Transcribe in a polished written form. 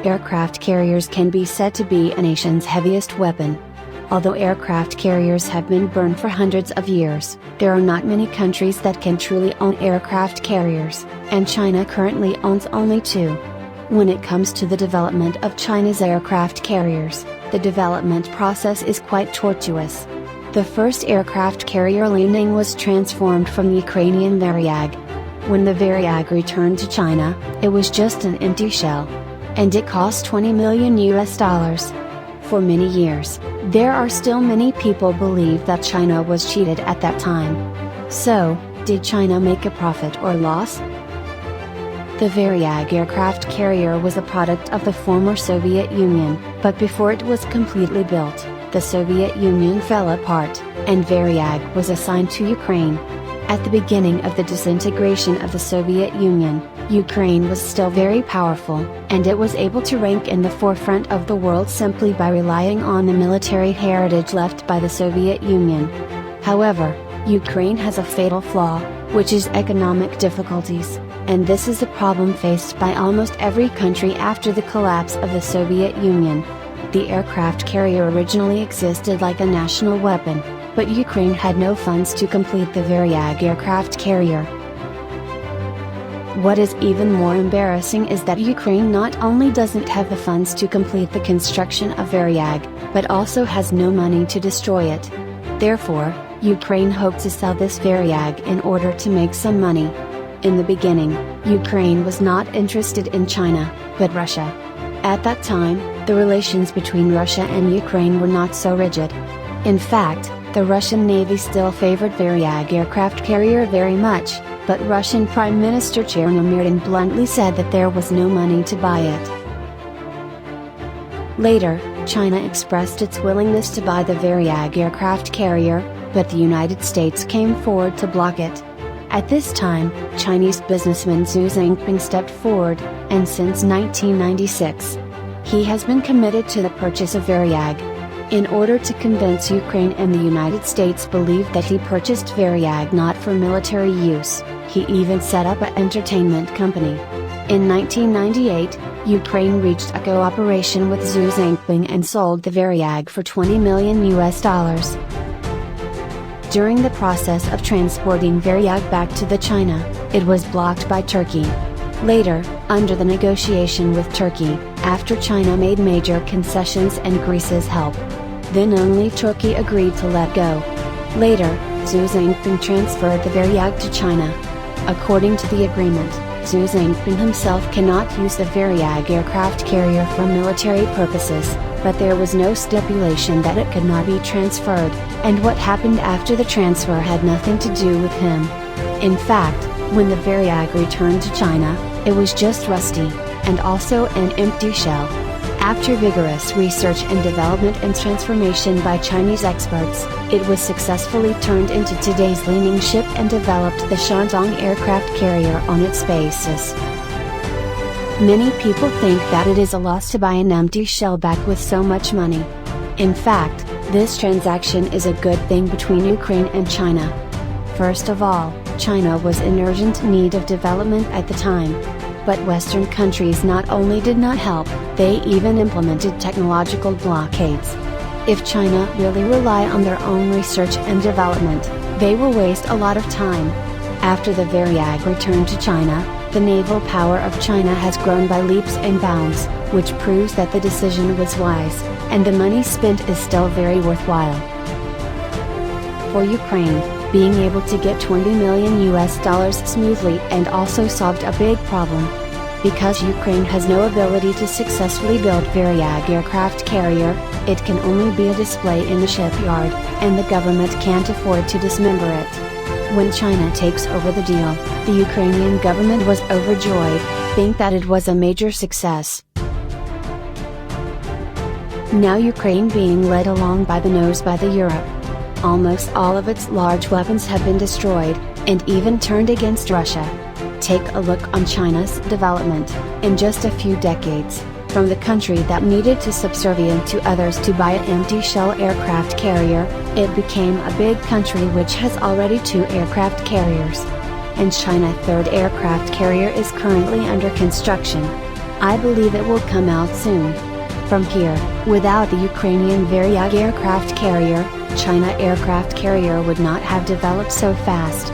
aircraft carriers can be said to be a nation's heaviest weapon. Although aircraft carriers have been burned for hundreds of years, there are not many countries that can truly own aircraft carriers, and China currently owns only 2. When it comes to the development of China's aircraft carriers, the development process is quite tortuous. The first aircraft carrier Liaoning was transformed from the Ukrainian Varyag. When the Varyag returned to China, it was just an empty shell. And it cost $20 million. For many years, there are still many people believe that China was cheated at that time. So, did China make a profit or loss? The Varyag aircraft carrier was a product of the former Soviet Union, but before it was completely built, the Soviet Union fell apart, and Varyag was assigned to Ukraine. At the beginning of the disintegration of the Soviet Union, Ukraine was still very powerful, and it was able to rank in the forefront of the world simply by relying on the military heritage left by the Soviet Union. However, Ukraine has a fatal flaw, which is economic difficulties, and this is a problem faced by almost every country after the collapse of the Soviet Union. The aircraft carrier originally existed like a national weapon, but Ukraine had no funds to complete the Varyag aircraft carrier. What is even more embarrassing is that Ukraine not only doesn't have the funds to complete the construction of Varyag, but also has no money to destroy it. Therefore, Ukraine hoped to sell this Varyag in order to make some money. In the beginning, Ukraine was not interested in China, but Russia. At that time, the relations between Russia and Ukraine were not so rigid. In fact, the Russian Navy still favored Varyag aircraft carrier very much, but Russian Prime Minister Mandarin bluntly said that there was no money to buy it. Later, China expressed its willingness to buy the Varyag aircraft carrier, but the United States came forward to block it. At this time, Chinese businessman Xi Jinping stepped forward, and since 1996, he has been committed to the purchase of Varyag. In order to convince Ukraine and the United States believed that he purchased Varyag not for military use, he even set up an entertainment company. In 1998, Ukraine reached a cooperation with Xi Jinping and sold the Varyag for $20 million. During the process of transporting Varyag back to China, it was blocked by Turkey. Later, under the negotiation with Turkey, after China made major concessions and Greece's help, then only Turkey agreed to let go. Later, Xi Jinping transferred the Varyag to China. According to the agreement, Xi Jinping himself cannot use the Varyag aircraft carrier for military purposes, but there was no stipulation that it could not be transferred, and what happened after the transfer had nothing to do with him. In fact, when the Varyag returned to China, it was just rusty, and also an empty shell. After vigorous research and development and transformation by Chinese experts, it was successfully turned into today's Liaoning ship and developed the Shandong aircraft carrier on its basis. Many people think that it is a loss to buy an empty shell back with so much money. In fact, this transaction is a good thing between Ukraine and China. First of all, China was in urgent need of development at the time. But Western countries not only did not help, they even implemented technological blockades. If China really rely on their own research and development, they will waste a lot of time. After the Varyag returned to China, the naval power of China has grown by leaps and bounds, which proves that the decision was wise, and the money spent is still very worthwhile. For Ukraine, being able to get $20 million smoothly and also solved a big problem. Because Ukraine has no ability to successfully build Varyag aircraft carrier, it can only be a display in the shipyard, and the government can't afford to dismember it. When China takes over the deal, the Ukrainian government was overjoyed, think that it was a major success. Now Ukraine being led along by the nose by the Europe. Almost all of its large weapons have been destroyed, and even turned against Russia. Take a look on China's development, in just a few decades, from the country that needed to subservient to others to buy an empty shell aircraft carrier, it became a big country which has already 2 aircraft carriers. And China's 3rd aircraft carrier is currently under construction. I believe it will come out soon. From here, without the Ukrainian Varyag aircraft carrier, China aircraft carrier would not have developed so fast.